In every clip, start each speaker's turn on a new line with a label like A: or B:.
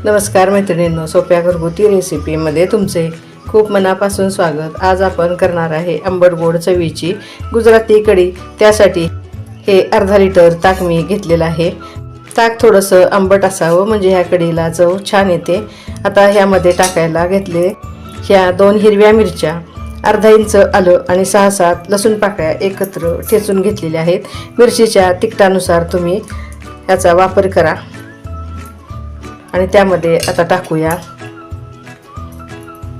A: नमस्कार मैत्रिणींनो, सोप्या घरगुती रेसिपीमध्ये तुमचे खूप मनापासून स्वागत। आज आपण करणार आहे आंबट गोड चवीची गुजराती कढी। त्यासाठी हे अर्धा लिटर ताक मी घेतलेलं आहे। ताक थोडंसं आंबट असावं म्हणजे ह्या कढीला चव छान येते। आता ह्यामध्ये टाकायला घेतले ह्या 2 हिरव्या मिरच्या, अर्धा इंच आलं आणि 6-7 लसूण पाकळ्या एकत्र ठेचून घेतलेल्या आहेत। मिरचीच्या तिखटानुसार तुम्ही याचा वापर करा। आणि त्यामध्ये आता टाकूया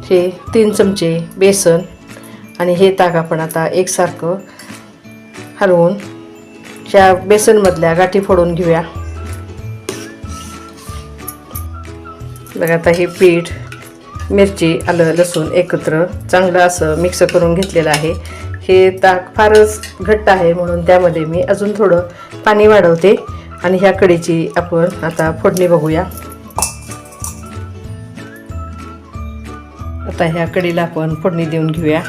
A: हे 3 चमचे बेसन आणि हे ताक आपण आता एकसारखं हलवून ह्या बेसनमधल्या गाठी फोडून घेऊया। बघा आता हे पीठ मिरची आलं लसूण एकत्र चांगलं असं मिक्स करून घेतलेलं आहे। हे ताक फारच घट्ट आहे म्हणून त्यामध्ये मी अजून थोडं पाणी वाढवते आणि ह्या कढीची आपण आता फोडणी बघूया। आता ह्या कढीला आपण फोडणी देऊन घेऊया।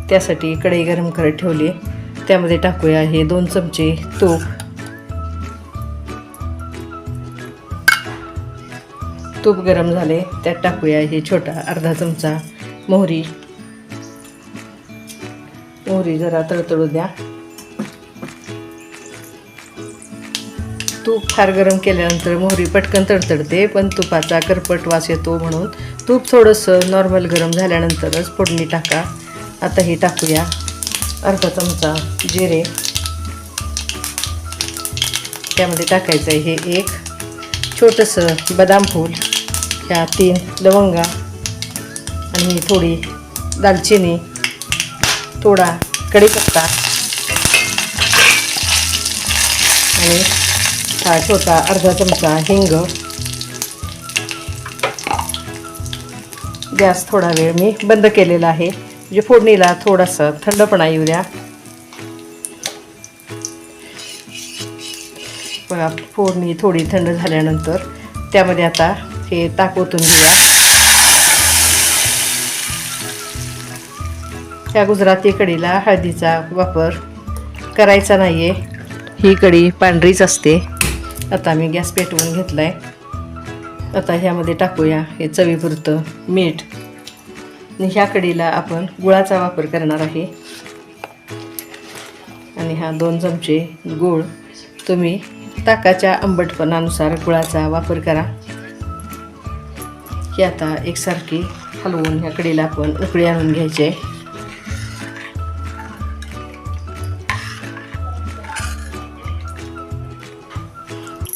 A: त्यासाठी कढई गरम करत ठेवली, त्यामध्ये टाकूया हे 2 चमचे तूप। तूप गरम झाले त्यात टाकूया हे छोटा अर्धा चमचा मोहरी। मोहरी जरा तळतळू द्या। तूप फार गरम केल्यानंतर मोहरी पटकन तडतडते, पण तुपाचा करपट वास येतो म्हणून तूप थोडंसं नॉर्मल गरम झाल्यानंतरच फोडणी टाका। आता हे टाकूया अर्धा चमचा जिरे, त्यामध्ये टाकायचं आहे हे 1 छोटंसं बदाम फूल, ह्या 3 लवंगा आणि थोडी दालचिनी, थोडा कढीपत्ता आणि हा छोटा अर्धा चमचा हिंग। गॅस थोडा वेळ मी बंद केलेला आहे म्हणजे फोडणीला थोडासा थंडपणा येऊ द्या। बघा फोडणी थोडी थंड झाल्यानंतर त्यामध्ये आता हे ताक ओतून घेऊया। ह्या गुजराती कढीला हळदीचा वापर करायचा नाहीये, ही कढी पांढरीच असते। आता मी गॅस पेटवून घेतलाय। आता ह्यामध्ये टाकूया हे चवीपुरतं मीठ आणि ह्या कढीला आपण गुळाचा वापर करणार आहे आणि हा 2 चमचे गूळ। तुम्ही ताकाच्या आंबटपणानुसार गुळाचा वापर करा। ही आता एकसारखी हलवून ह्या कढीला आपण उकळी आणून घ्यायचे।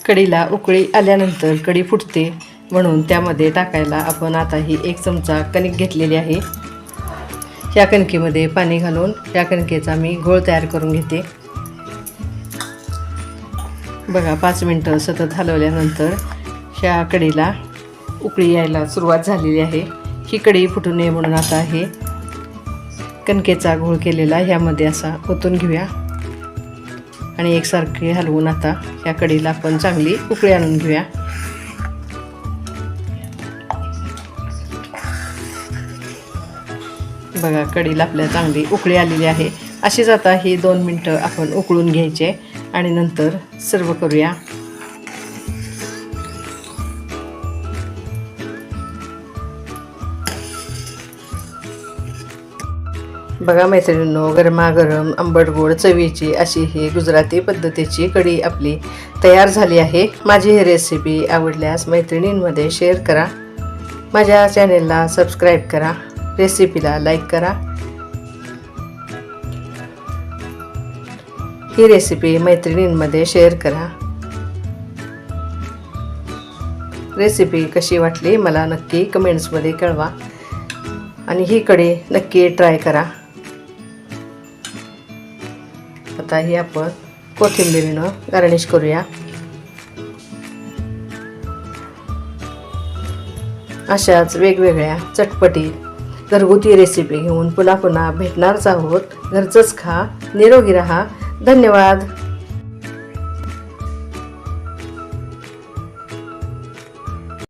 A: कढीला उकळी आल्यानंतर कढी फुटते म्हणून त्यामध्ये टाकायला आपण आता ही 1 चमचा कणिक घेतलेली आहे। ह्या कणकेमध्ये पाणी घालून ह्या कणकेचा मी घोळ तयार करून घेते। बघा 5 मिनटं सतत हलवल्यानंतर ह्या कढीला उकळी यायला सुरुवात झालेली आहे। ही कढी फुटू नये म्हणून आता हे कणकेचा घोळ केलेला ह्यामध्ये असा ओतून घेऊया आणि एकसारखे हलवून आता ह्या कढीला आपण चांगली उकळी आणून घेऊया। बघा कढीला आपल्या चांगली उकळी आलेली आहे। अशीच आता ही 2 मिनटं आपण उकळून घ्यायचे आणि नंतर सर्व करूया। बघा मैत्रिणींनो, गरमागरम आंबट गोड चवीची अशी ही गुजराती पद्धतीची कढी आपली तयार झाली आहे। माझी ही रेसिपी आवडल्यास मैत्रिणींमध्ये शेअर करा, माझ्या चॅनेलला सबस्क्राईब करा, रेसिपीला लाईक करा। ही रेसिपी मैत्रिणींमध्ये शेअर करा। रेसिपी कशी वाटली मला नक्की कमेंट्समध्ये कळवा आणि ही कढी नक्की ट्राय करा। आता ही आपण कोथिंबीरीनं गार्निश करूया। अशाच वेगवेगळ्या चटपटी घरगुती रेसिपी घेऊन पुन्हा भेटणारच आहोत। घरचंच खा, निरोगी राहा। धन्यवाद।